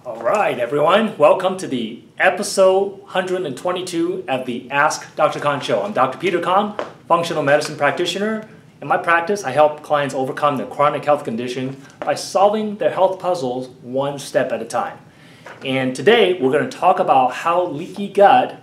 Alright everyone, welcome to the episode 122 of the Ask Dr. Khan show. I'm Dr. Peter Khan, functional medicine practitioner. In my practice, I help clients overcome their chronic health condition by solving their health puzzles one step at a time. And today we're going to talk about how leaky gut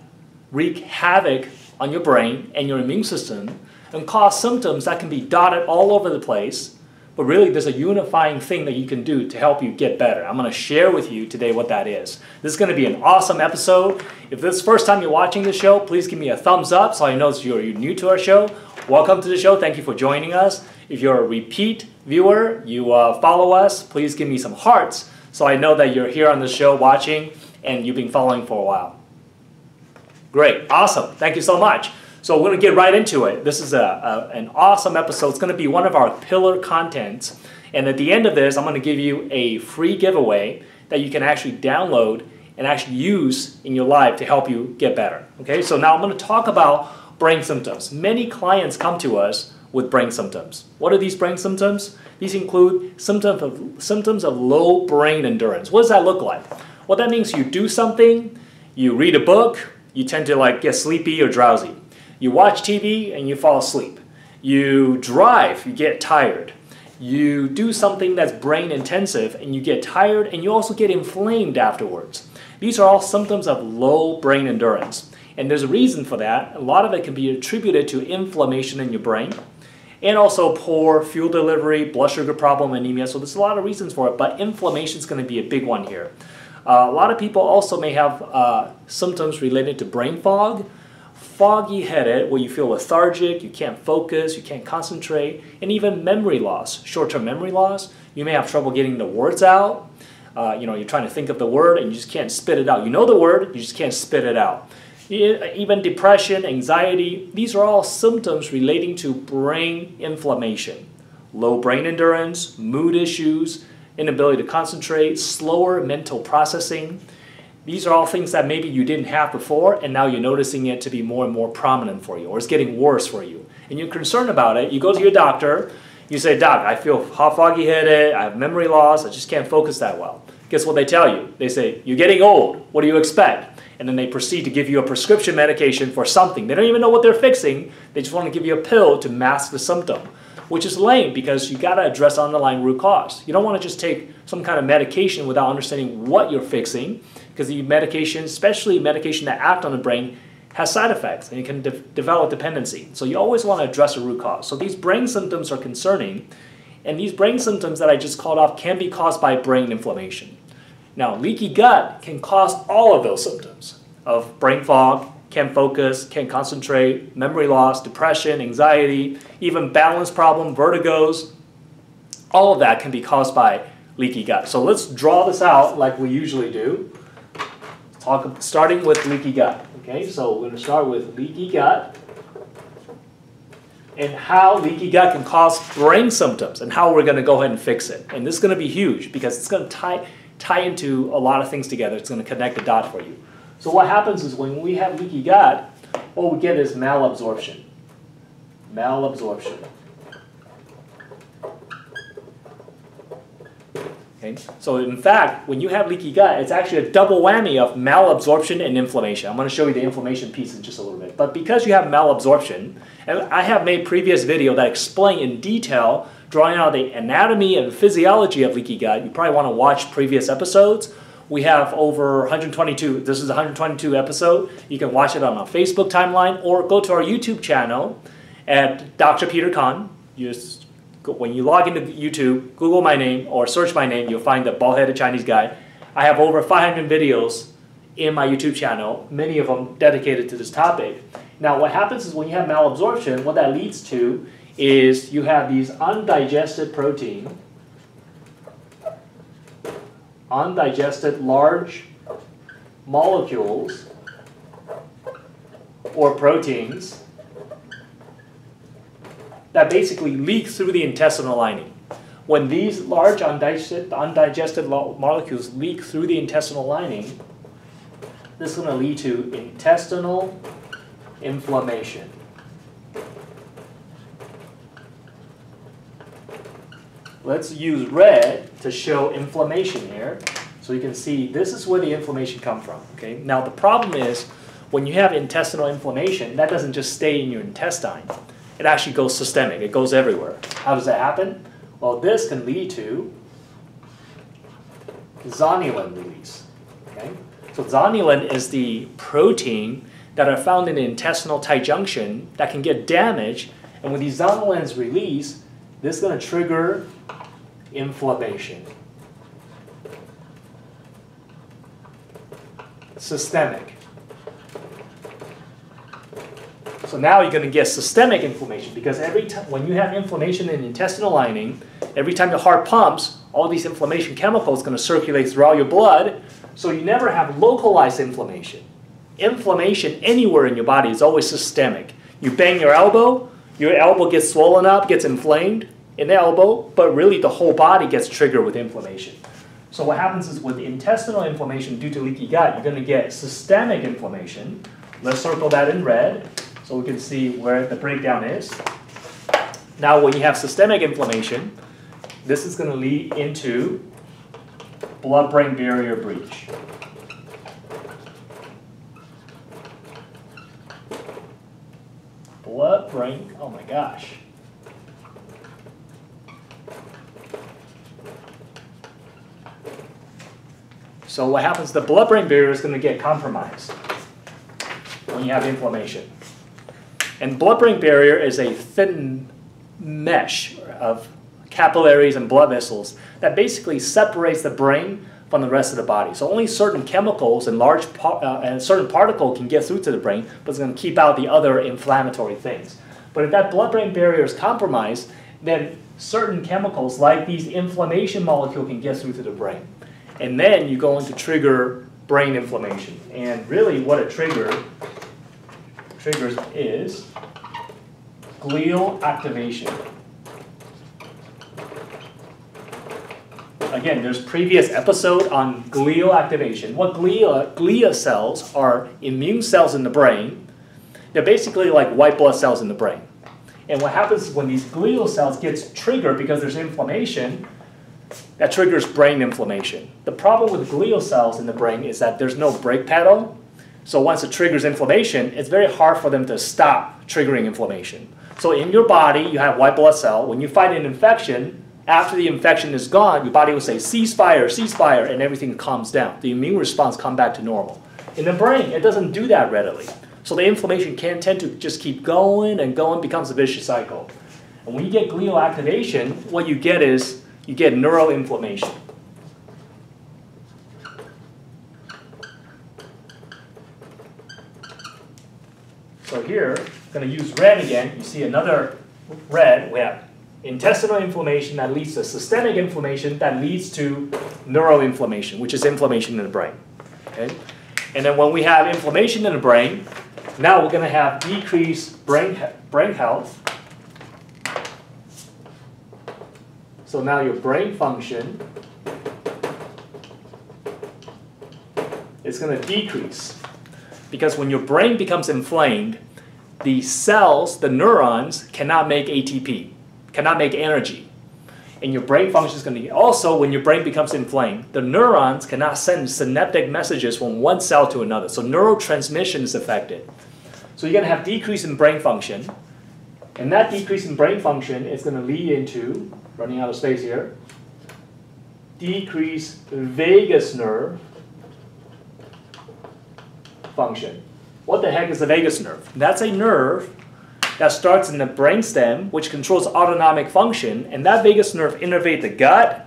wreak havoc on your brain and your immune system and cause symptoms that can be dotted all over the place. But really, there's a unifying thing that you can do to help you get better. I'm going to share with you today what that is. This is going to be an awesome episode. If this is the first time you're watching the show, please give me a thumbs up so I know you're new to our show. Welcome to the show. Thank you for joining us. If you're a repeat viewer, you follow us, please give me some hearts so I know that you're here on the show watching and you've been following for a while. Great. Awesome. Thank you so much. So we're going to get right into it. This is an awesome episode. It's going to be one of our pillar contents. And at the end of this, I'm going to give you a free giveaway that you can actually download and actually use in your life to help you get better. Okay, so now I'm going to talk about brain symptoms. Many clients come to us with brain symptoms. What are these brain symptoms? These include symptoms of low brain endurance. What does that look like? Well, that means you do something, you read a book, you tend to get sleepy or drowsy. You watch TV and you fall asleep. You drive, you get tired. You do something that's brain intensive and you get tired and you also get inflamed afterwards. These are all symptoms of low brain endurance. And there's a reason for that. A lot of it can be attributed to inflammation in your brain and also poor fuel delivery, blood sugar problem, anemia. So there's a lot of reasons for it, but inflammation is going to be a big one here. A lot of people also may have symptoms related to brain fog. Foggy headed, where you feel lethargic, you can't focus, you can't concentrate, and even memory loss, short-term memory loss. You may have trouble getting the words out. You're trying to think of the word and you just can't spit it out. You know the word, you just can't spit it out. Even depression, anxiety, these are all symptoms relating to brain inflammation. Low brain endurance, mood issues, inability to concentrate, slower mental processing. These are all things that maybe you didn't have before and now you're noticing it to be more and more prominent for you, or it's getting worse for you. And you're concerned about it. You go to your doctor, you say, "Doc, I feel foggy-headed, I have memory loss, I just can't focus that well." Guess what they tell you? They say, "You're getting old, what do you expect?" And then they proceed to give you a prescription medication for something. They don't even know what they're fixing, they just want to give you a pill to mask the symptom. Which is lame because you got to address underlying root cause. You don't want to just take some kind of medication without understanding what you're fixing, because the medication, especially medication that act on the brain, has side effects and it can develop dependency. So you always want to address the root cause. So these brain symptoms are concerning, and these brain symptoms that I just called off can be caused by brain inflammation. Now, leaky gut can cause all of those symptoms of brain fog, can't focus, can't concentrate, memory loss, depression, anxiety, even balance problem, vertigos. All of that can be caused by leaky gut. So let's draw this out like we usually do. Starting with leaky gut. Okay, so we're going to start with leaky gut and how leaky gut can cause brain symptoms and how we're going to go ahead and fix it. And this is going to be huge because it's going to tie into a lot of things together. It's going to connect the dot for you. So what happens is when we have leaky gut, what we get is malabsorption. Malabsorption. Okay? So in fact, when you have leaky gut, it's actually a double whammy of malabsorption and inflammation. I'm going to show you the inflammation piece in just a little bit. But because you have malabsorption, and I have made previous video that explain in detail, drawing out the anatomy and physiology of leaky gut. You probably want to watch previous episodes. We have over 122, this is the 122 episode. You can watch it on our Facebook timeline or go to our YouTube channel at Dr. Peter Khan. When you log into YouTube, Google my name or search my name, you'll find the bald-headed Chinese guy. I have over 500 videos in my YouTube channel, many of them dedicated to this topic. Now what happens is when you have malabsorption, what that leads to is you have these undigested protein, undigested large molecules or proteins that basically leak through the intestinal lining. When these large undigested molecules leak through the intestinal lining, this is going to lead to intestinal inflammation. let's use red to show inflammation here. So you can see this is where the inflammation comes from. Okay? Now the problem is when you have intestinal inflammation, that doesn't just stay in your intestine. It actually goes systemic. It goes everywhere. How does that happen? Well, this can lead to zonulin release. Okay? So zonulin is the protein that are found in the intestinal tight junction that can get damaged, and when these zonulins release, this is going to trigger inflammation. Systemic. So now you're going to get systemic inflammation because every time when you have inflammation in the intestinal lining, every time the heart pumps, all these inflammation chemicals are going to circulate throughout your blood, so you never have localized inflammation. Inflammation anywhere in your body is always systemic. You bang your elbow gets swollen up, gets inflamed in the elbow, but really the whole body gets triggered with inflammation. So what happens is with intestinal inflammation due to leaky gut, you're going to get systemic inflammation. Let's circle that in red so we can see where the breakdown is. Now when you have systemic inflammation, this is going to lead into blood-brain barrier breach. Blood-brain, oh my gosh. So what happens, the blood-brain barrier is going to get compromised when you have inflammation. And blood-brain barrier is a thin mesh of capillaries and blood vessels that basically separates the brain from the rest of the body. So only certain chemicals and certain particle can get through to the brain, but it's going to keep out the other inflammatory things. But if that blood-brain barrier is compromised, then certain chemicals like these inflammation molecules can get through to the brain. And then you're going to trigger brain inflammation. And really what it triggers is glial activation. Again, there's previous episode on glial activation. What glia cells are immune cells in the brain. They're basically like white blood cells in the brain. And what happens when these glial cells gets triggered because there's inflammation, that triggers brain inflammation. The problem with glial cells in the brain is that there's no brake pedal. So once it triggers inflammation, it's very hard for them to stop triggering inflammation. So in your body, you have white blood cell. When you fight an infection, after the infection is gone, your body will say, ceasefire, ceasefire, and everything calms down. The immune response comes back to normal. In the brain, it doesn't do that readily. So the inflammation can tend to just keep going and going, becomes a vicious cycle. And when you get glial activation, what you get is, you get neural inflammation. So here, I'm going to use red again. You see another red. We have intestinal inflammation that leads to systemic inflammation that leads to neural inflammation, which is inflammation in the brain. Okay? And then when we have inflammation in the brain, now we're going to have decreased brain health. So now your brain function is going to decrease. Because when your brain becomes inflamed, the cells, the neurons, cannot make ATP, cannot make energy. And your brain function is going to also, when your brain becomes inflamed, the neurons cannot send synaptic messages from one cell to another. So neurotransmission is affected. So you're going to have decrease in brain function. And that decrease in brain function is going to lead into, running out of space here, decreased vagus nerve function. What the heck is the vagus nerve? That's a nerve that starts in the brainstem, which controls autonomic function, and that vagus nerve innervates the gut.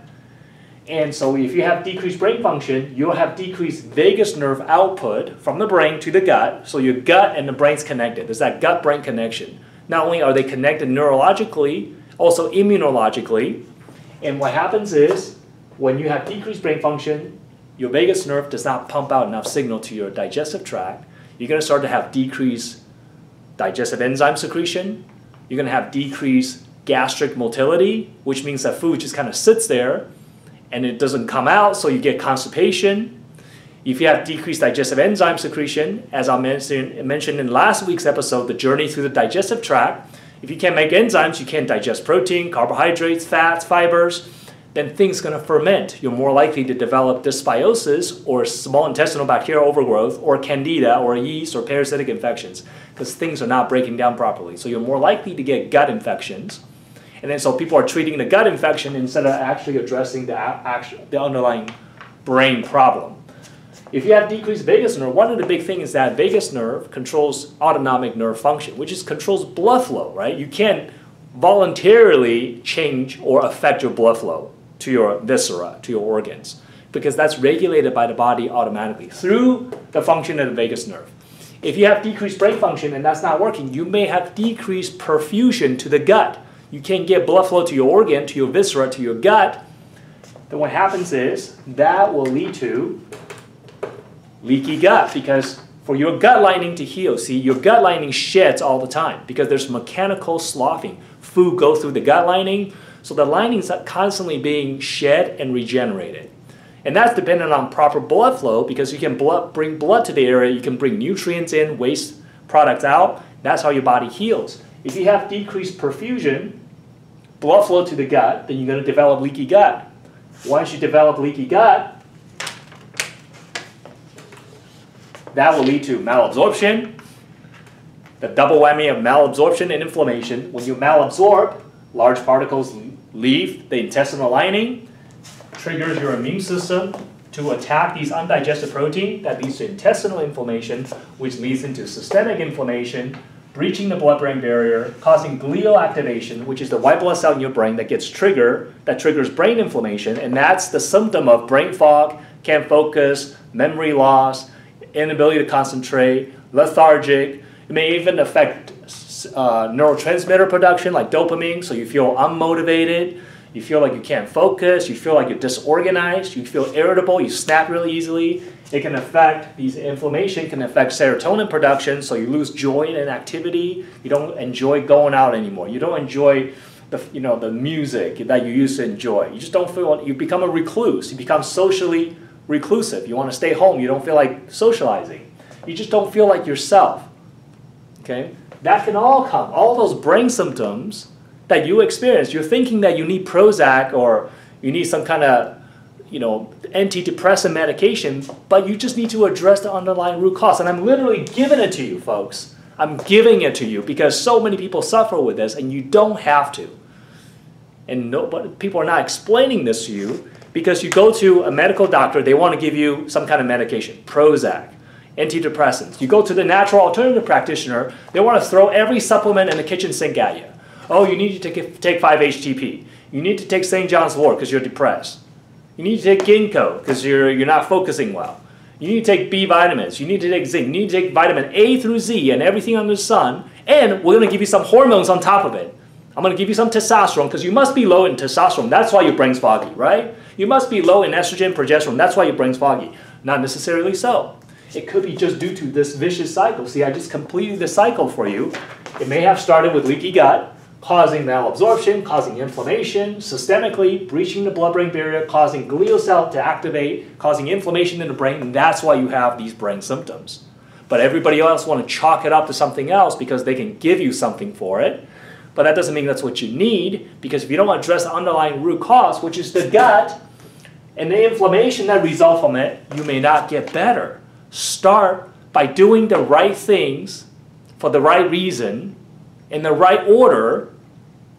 And so if you have decreased brain function, you'll have decreased vagus nerve output from the brain to the gut. So your gut and the brain's connected. There's that gut-brain connection. Not only are they connected neurologically, also immunologically. And what happens is, when you have decreased brain function, your vagus nerve does not pump out enough signal to your digestive tract. You're going to start to have decreased digestive enzyme secretion. You're going to have decreased gastric motility, which means that food just kind of sits there and it doesn't come out, so you get constipation. If you have decreased digestive enzyme secretion, as I mentioned in last week's episode, the journey through the digestive tract, If you can't make enzymes, you can't digest protein, carbohydrates, fats, fibers, then things are going to ferment. You're more likely to develop dysbiosis or small intestinal bacterial overgrowth or candida or yeast or parasitic infections because things are not breaking down properly. So you're more likely to get gut infections. And then so people are treating the gut infection instead of actually addressing the underlying brain problem. If you have decreased vagus nerve, one of the big things is that vagus nerve controls autonomic nerve function, which is controls blood flow, right? You can't voluntarily change or affect your blood flow to your viscera, to your organs, because that's regulated by the body automatically through the function of the vagus nerve. If you have decreased brain function and that's not working, you may have decreased perfusion to the gut. You can't get blood flow to your organ, to your viscera, to your gut. Then what happens is that will lead to leaky gut, because for your gut lining to heal, see, your gut lining sheds all the time because there's mechanical sloughing. Food goes through the gut lining, so the linings are constantly being shed and regenerated. And that's dependent on proper blood flow, because you can bring blood to the area, you can bring nutrients in, waste products out. That's how your body heals. If you have decreased perfusion, blood flow to the gut, then you're going to develop leaky gut. Once you develop leaky gut, that will lead to malabsorption, the double whammy of malabsorption and inflammation. When you malabsorb, large particles leave the intestinal lining, triggers your immune system to attack these undigested proteins. That leads to intestinal inflammation, which leads into systemic inflammation, breaching the blood-brain barrier, causing glial activation, which is the white blood cell in your brain that gets triggered, that triggers brain inflammation, and that's the symptom of brain fog, can't focus, memory loss, inability to concentrate, lethargic. It may even affect neurotransmitter production like dopamine, so you feel unmotivated, you feel like you can't focus, you feel like you're disorganized, you feel irritable, you snap really easily. It can affect, these inflammation can affect serotonin production, so you lose joy in activity, you don't enjoy going out anymore, you don't enjoy the music that you used to enjoy. You just don't feel, you become a recluse, you become socially reclusive. You want to stay home, you don't feel like socializing. You just don't feel like yourself. Okay? That can all come, all those brain symptoms that you experience. You're thinking that you need Prozac or you need some kind of antidepressant medication, but you just need to address the underlying root cause. And I'm literally giving it to you, folks. I'm giving it to you because so many people suffer with this, and you don't have to. And but people are not explaining this to you, because you go to a medical doctor, they want to give you some kind of medication, Prozac, antidepressants. You go to the natural alternative practitioner, they want to throw every supplement in the kitchen sink at you. Oh, you need to take 5-HTP. You need to take St. John's wort because you're depressed. You need to take ginkgo because you're not focusing well. You need to take B vitamins. You need to take zinc. You need to take vitamin A through Z and everything under the sun. And we're going to give you some hormones on top of it. I'm going to give you some testosterone because you must be low in testosterone. That's why your brain's foggy, right? You must be low in estrogen, progesterone. That's why your brain's foggy. Not necessarily so. It could be just due to this vicious cycle. See, I just completed the cycle for you. It may have started with leaky gut, causing malabsorption, causing inflammation, systemically breaching the blood-brain barrier, causing glial cell to activate, causing inflammation in the brain, and that's why you have these brain symptoms. But everybody else want to chalk it up to something else because they can give you something for it. But that doesn't mean that's what you need, because if you don't address the underlying root cause, which is the gut, and the inflammation that results from it, you may not get better. Start by doing the right things for the right reason, in the right order,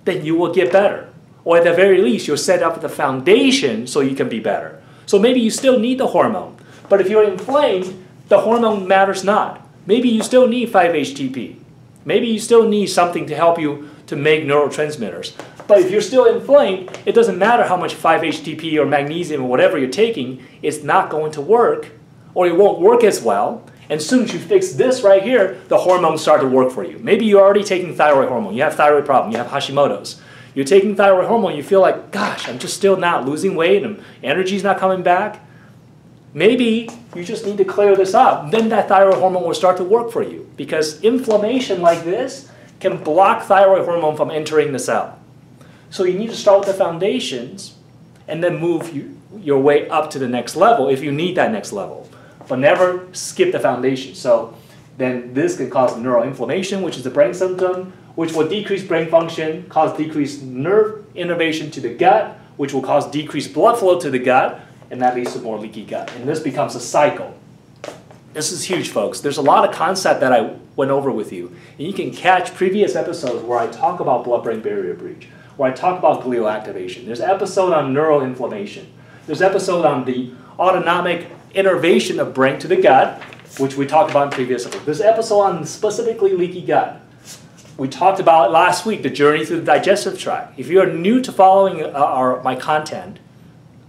then you will get better. Or at the very least, you'll set up the foundation so you can be better. So maybe you still need the hormone, but if you're inflamed, the hormone matters not. Maybe you still need 5-HTP. Maybe you still need something to help you to make neurotransmitters. But if you're still inflamed, it doesn't matter how much 5-HTP or magnesium or whatever you're taking, it's not going to work, or it won't work as well. And as soon as you fix this right here, the hormones start to work for you. Maybe you're already taking thyroid hormone, you have thyroid problem, you have hashimotos. You're taking thyroid hormone, you feel like, gosh, I'm just still not losing weight and energy's not coming back. Maybe you just need to clear this up. Then that thyroid hormone will start to work for you, because inflammation like this can block thyroid hormone from entering the cell. So you need to start with the foundations and then move your way up to the next level if you need that next level. But never skip the foundation. So then this can cause neuroinflammation, which is the brain symptom, which will decrease brain function, cause decreased nerve innervation to the gut, which will cause decreased blood flow to the gut, and that leads to more leaky gut. And this becomes a cycle. This is huge, folks. There's a lot of concept that I went over with you. And you can catch previous episodes where I talk about blood-brain barrier breach, where I talk about glial activation. There's an episode on neural inflammation. There's an episode on the autonomic innervation of brain to the gut, which we talked about in previous episodes. There's an episode on specifically leaky gut. We talked about last week, the journey through the digestive tract. If you are new to following my content,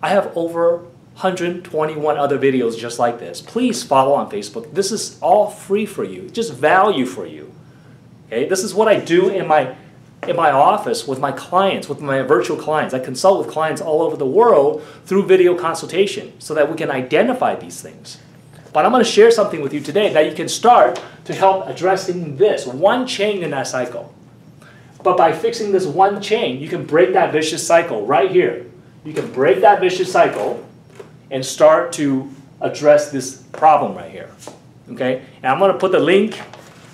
I have over 121 other videos just like this. Please follow on Facebook. This is all free for you, just value for you. Okay? This is what I do in my office with my clients, with my virtual clients. I consult with clients all over the world through video consultation so that we can identify these things. But I'm going to share something with you today that you can start to help addressing this one chain in that cycle. But by fixing this one chain, you can break that vicious cycle right here. You can break that vicious cycle and start to address this problem right here. Okay? And I'm going to put the link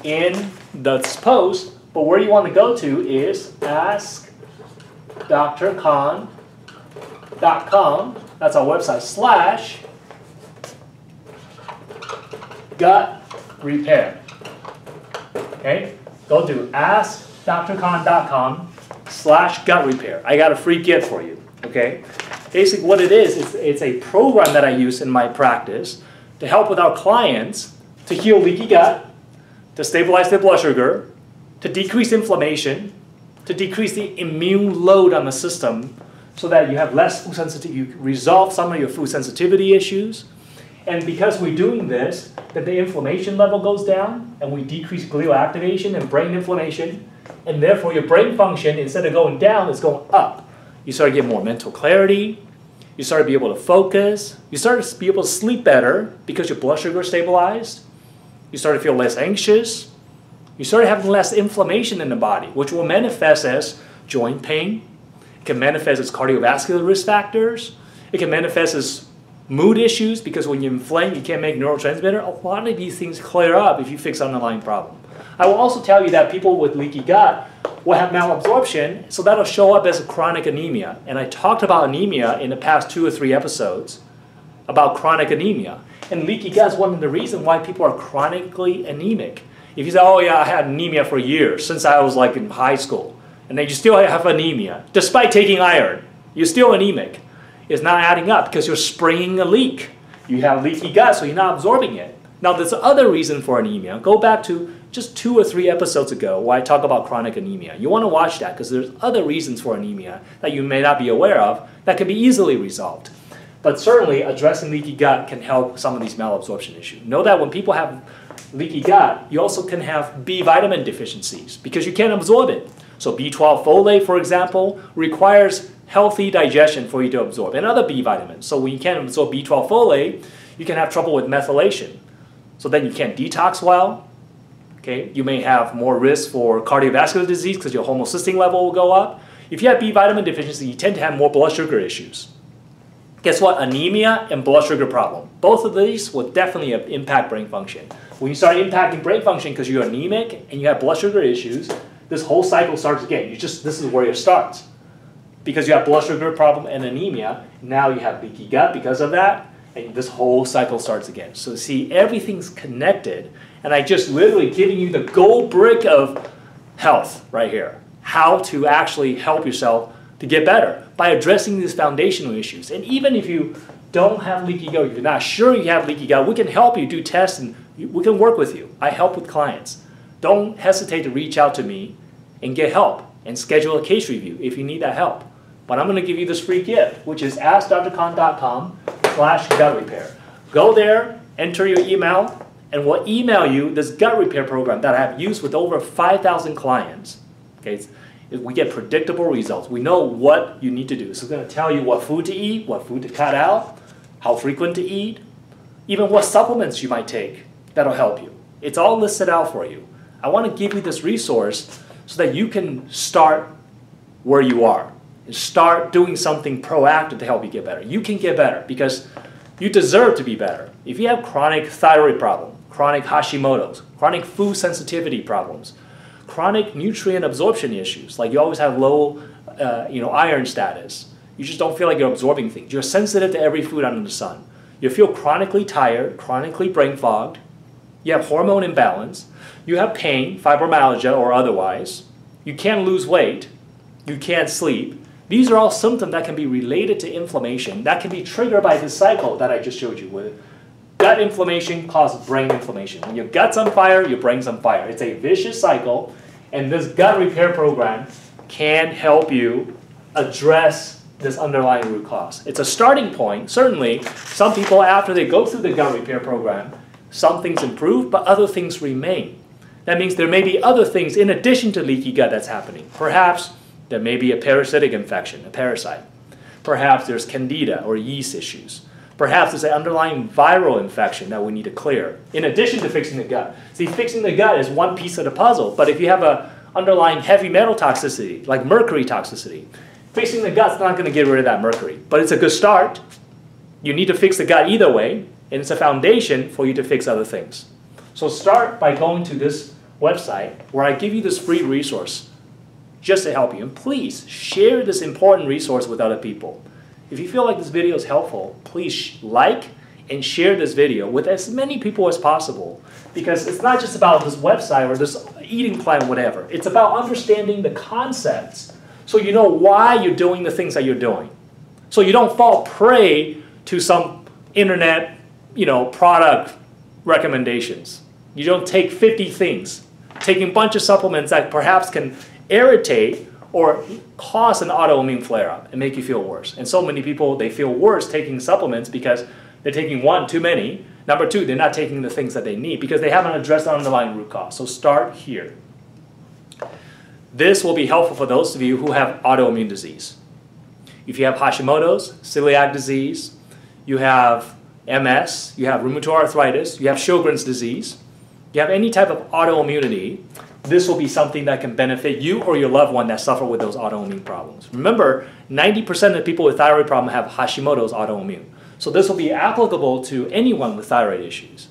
in this post, but where you want to go to is askdrkhan.com. That's our website, /gut repair. Okay? Go to askdrkhan.com/gut repair. I got a free gift for you. Okay? Basically what it is, it's a program that I use in my practice to help with our clients to heal leaky gut, to stabilize their blood sugar, to decrease inflammation, to decrease the immune load on the system so that you have less food sensitivity, you resolve some of your food sensitivity issues. And because we're doing this, that the inflammation level goes down and we decrease glial activation and brain inflammation, and therefore your brain function, instead of going down, is going up. You start to get more mental clarity, you start to be able to focus, you start to be able to sleep better because your blood sugar is stabilized, you start to feel less anxious, you start having less inflammation in the body, which will manifest as joint pain, it can manifest as cardiovascular risk factors, it can manifest as mood issues because when you inflame, you can't make neurotransmitter. A lot of these things clear up if you fix the underlying problem. I will also tell you that people with leaky gut will have malabsorption, so that'll show up as a chronic anemia. And I talked about anemia in the past 2 or 3 episodes about chronic anemia. And leaky gut is one of the reasons why people are chronically anemic. If you say, oh yeah, I had anemia for years, since I was like in high school, and then you still have anemia, despite taking iron, you're still anemic. It's not adding up because you're springing a leak. You have leaky gut, so you're not absorbing it. Now, there's other reason for anemia. Go back to just 2 or 3 episodes ago where I talk about chronic anemia. You want to watch that because there's other reasons for anemia that you may not be aware of that can be easily resolved. But certainly, addressing leaky gut can help some of these malabsorption issues. Know that when people have leaky gut, you also can have B vitamin deficiencies because you can't absorb it. So B12 folate, for example, requires healthy digestion for you to absorb, and other B vitamins. So when you can't absorb B12 folate, you can have trouble with methylation. So then you can't detox well. Okay? You may have more risk for cardiovascular disease because your homocysteine level will go up. If you have B vitamin deficiency, you tend to have more blood sugar issues. Guess what? Anemia and blood sugar problem. Both of these will definitely impact brain function. When you start impacting brain function because you're anemic and you have blood sugar issues, this whole cycle starts again. This is where it starts. Because you have blood sugar problem and anemia, now you have leaky gut because of that, and this whole cycle starts again. So see, everything's connected, and I just literally giving you the gold brick of health right here. How to actually help yourself to get better by addressing these foundational issues. And even if you don't have leaky gut, if you're not sure you have leaky gut, we can help you do tests and we can work with you. I help with clients. Don't hesitate to reach out to me and get help and schedule a case review if you need that help. But I'm going to give you this free gift, which is askdrkhan.com/gut repair. Go there, enter your email, and we'll email you this gut repair program that I have used with over 5,000 clients. Okay, we get predictable results. We know what you need to do. So it's going to tell you what food to eat, what food to cut out, how frequent to eat, even what supplements you might take that'll help you. It's all listed out for you. I want to give you this resource so that you can start where you are. Start doing something proactive to help you get better. You can get better because you deserve to be better. If you have chronic thyroid problem, chronic hashimotos, chronic food sensitivity problems, chronic nutrient absorption issues, like you always have low iron status. You just don't feel like you're absorbing things. You're sensitive to every food under the sun. You feel chronically tired, chronically brain fogged. You have hormone imbalance. You have pain, fibromyalgia or otherwise. You can't lose weight. You can't sleep. These are all symptoms that can be related to inflammation. That can be triggered by this cycle that I just showed you with gut inflammation causes brain inflammation. When your gut's on fire, your brain's on fire. It's a vicious cycle, and this gut repair program can help you address this underlying root cause. It's a starting point. Certainly, some people, after they go through the gut repair program, some things improve, but other things remain. That means there may be other things in addition to leaky gut that's happening. Perhaps there may be a parasitic infection, a parasite. Perhaps there's candida or yeast issues. Perhaps there's an underlying viral infection that we need to clear, in addition to fixing the gut. See, fixing the gut is one piece of the puzzle, but if you have an underlying heavy metal toxicity, like mercury toxicity, fixing the gut's not going to get rid of that mercury, but it's a good start. You need to fix the gut either way, and it's a foundation for you to fix other things. So start by going to this website where I give you this free resource just to help you. And please share this important resource with other people. If you feel like this video is helpful, please like and share this video with as many people as possible, because it's not just about this website or this eating plan, whatever. It's about understanding the concepts so you know why you're doing the things that you're doing. So you don't fall prey to some internet, product recommendations. You don't take 50 things, taking a bunch of supplements that perhaps can irritate or cause an autoimmune flare-up and make you feel worse. And so many people, they feel worse taking supplements because they're taking one, too many. Number two, they're not taking the things that they need because they haven't addressed the underlying root cause. So start here. This will be helpful for those of you who have autoimmune disease. If you have Hashimotos, celiac disease, you have MS, you have rheumatoid arthritis, you have Sjogren's disease, you have any type of autoimmunity, this will be something that can benefit you or your loved one that suffer with those autoimmune problems. Remember, 90% of people with thyroid problem have Hashimoto's autoimmune. So this will be applicable to anyone with thyroid issues.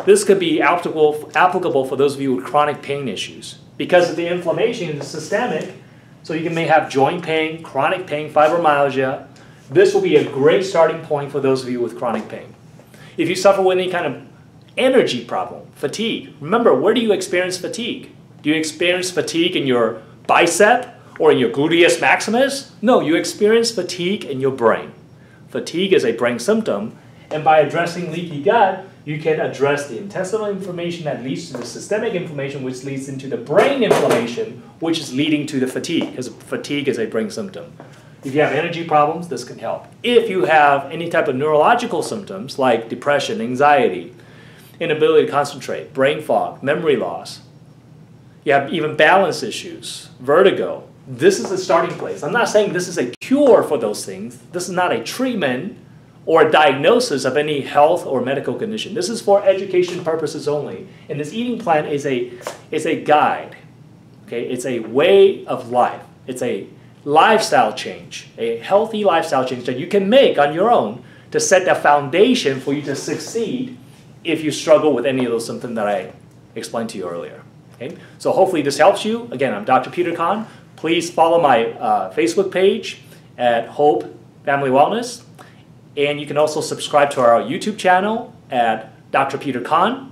This could be applicable for those of you with chronic pain issues. Because of the inflammation is systemic, so you may have joint pain, chronic pain, fibromyalgia. This will be a great starting point for those of you with chronic pain. If you suffer with any kind of energy problem, fatigue, remember, where do you experience fatigue? Do you experience fatigue in your bicep or in your gluteus maximus? No, you experience fatigue in your brain. Fatigue is a brain symptom, and by addressing leaky gut, you can address the intestinal inflammation that leads to the systemic inflammation, which leads into the brain inflammation, which is leading to the fatigue, because fatigue is a brain symptom. If you have energy problems, this can help. If you have any type of neurological symptoms like depression, anxiety, inability to concentrate, brain fog, memory loss, you have even balance issues, vertigo, this is a starting place. I'm not saying this is a cure for those things. This is not a treatment or a diagnosis of any health or medical condition. This is for education purposes only. And this eating plan is a guide. Okay? It's a way of life. It's a lifestyle change, a healthy lifestyle change that you can make on your own to set the foundation for you to succeed if you struggle with any of those symptoms that I explained to you earlier. Okay? So hopefully this helps you. Again, I'm Dr. Peter Kahn. Please follow my Facebook page at Hope Family Wellness. And you can also subscribe to our YouTube channel at Dr. Peter Kahn.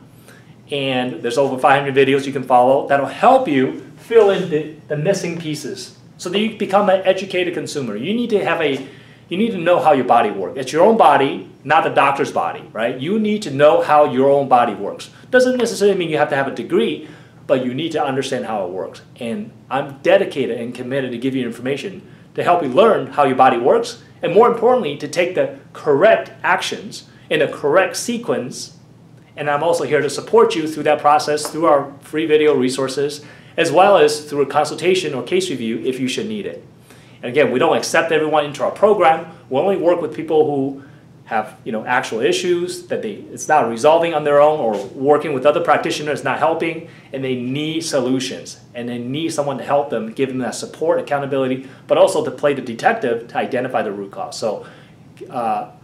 And there's over 500 videos you can follow that'll help you fill in the missing pieces so that you become an educated consumer. You need to know how your body works. It's your own body, not the doctor's body, right? You need to know how your own body works. Doesn't necessarily mean you have to have a degree, but you need to understand how it works. And I'm dedicated and committed to give you information to help you learn how your body works, and more importantly, to take the correct actions in a correct sequence. And I'm also here to support you through that process through our free video resources, as well as through a consultation or case review if you should need it. And again, we don't accept everyone into our program. We only work with people who have actual issues that it's not resolving on their own, or working with other practitioners not helping, and they need solutions, and they need someone to help them, give them that support, accountability, but also to play the detective to identify the root cause. So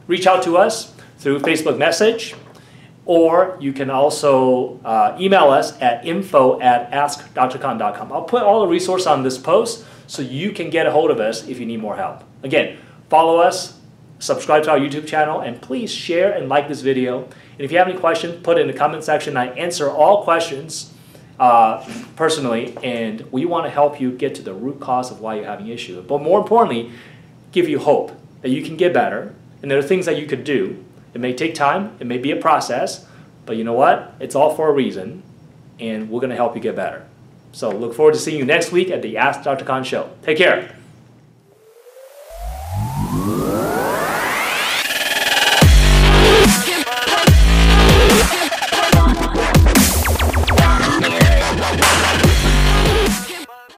reach out to us through Facebook message, or you can also email us at info@askdrkhan.com. I'll put all the resources on this post so you can get a hold of us if you need more help. Again, follow us, subscribe to our YouTube channel, and please share and like this video. And if you have any questions, put it in the comment section. I answer all questions personally, and we want to help you get to the root cause of why you're having issue. But more importantly, give you hope that you can get better, and there are things that you could do. It may take time, it may be a process, but you know what? It's all for a reason, and we're going to help you get better. So look forward to seeing you next week at the Ask Dr. Khan Show. Take care.